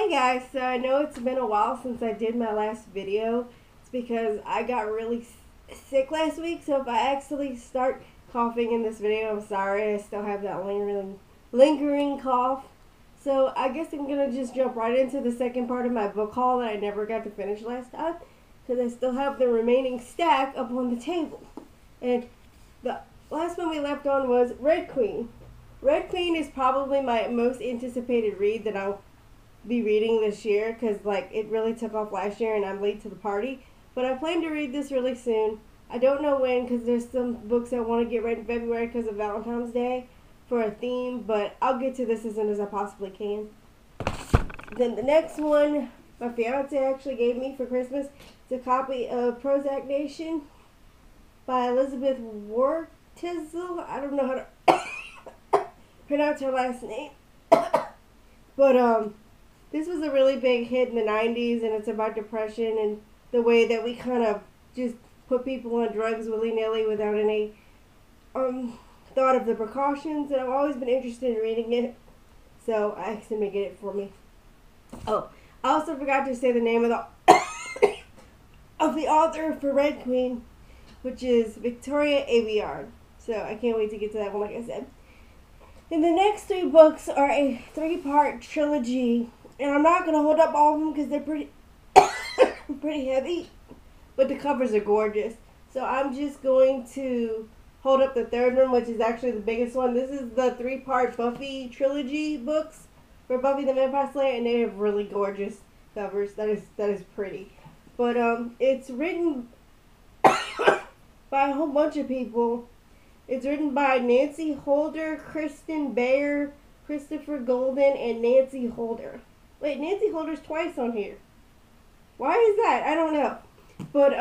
Hi guys, so I know it's been a while since I did my last video. It's because I got really sick last week, so if I actually start coughing in this video, I'm sorry. I still have that lingering cough. So I guess I'm going to just jump right into the second part of my book haul that I never got to finish last time, because I still have the remaining stack up on the table. And the last one we left on was Red Queen. Red Queen is probably my most anticipated read that I'll be reading this year, because it really took off last year and I'm late to the party. But I plan to read this really soon. I don't know when, because there's some books I want to get read in February because of Valentine's Day for a theme, but I'll get to this as soon as I possibly can. Then the next one my fiance actually gave me for Christmas is a copy of Prozac Nation by Elizabeth Wartizel. I don't know how to pronounce her last name. But this was a really big hit in the 90s, and it's about depression and the way that we kind of just put people on drugs willy-nilly without any thought of the precautions, and I've always been interested in reading it, so I asked him to get it for me. Oh, I also forgot to say the name of the author for Red Queen, which is Victoria Aveyard. So I can't wait to get to that one, like I said. And the next three books are a 3-part trilogy, and I'm not going to hold up all of them because they're pretty heavy, but the covers are gorgeous. So I'm just going to hold up the third one, which is actually the biggest one. This is the 3-part Buffy trilogy books for Buffy the Vampire Slayer, and they have really gorgeous covers. That is pretty. But it's written by a whole bunch of people. It's written by Nancy Holder, Kristen Bayer, Christopher Golden, and Nancy Holder. Wait, Nancy Holder's twice on here. Why is that? I don't know. But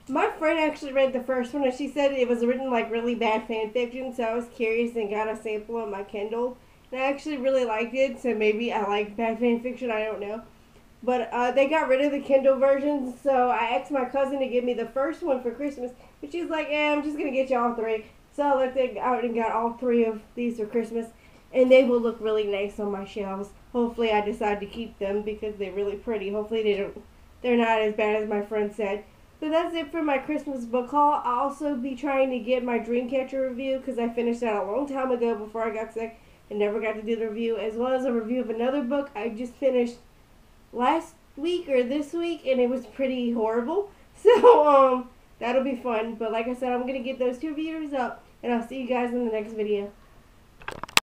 my friend actually read the first one, and she said it was written like really bad fan fiction, so I was curious and got a sample on my Kindle. And I actually really liked it, so maybe I like bad fan fiction, I don't know. But they got rid of the Kindle version, so I asked my cousin to give me the first one for Christmas. But she's like, I'm just going to get you all 3. So I looked out and got all 3 of these for Christmas. And they will look really nice on my shelves. Hopefully I decide to keep them because they're really pretty. Hopefully they're not as bad as my friend said. So that's it for my Christmas book haul. I'll also be trying to get my Dreamcatcher review, because I finished that a long time ago before I got sick and never got to do the review. As well as a review of another book I just finished last week or this week, and it was pretty horrible. So that'll be fun. But like I said, I'm gonna get those 2 videos up, and I'll see you guys in the next video.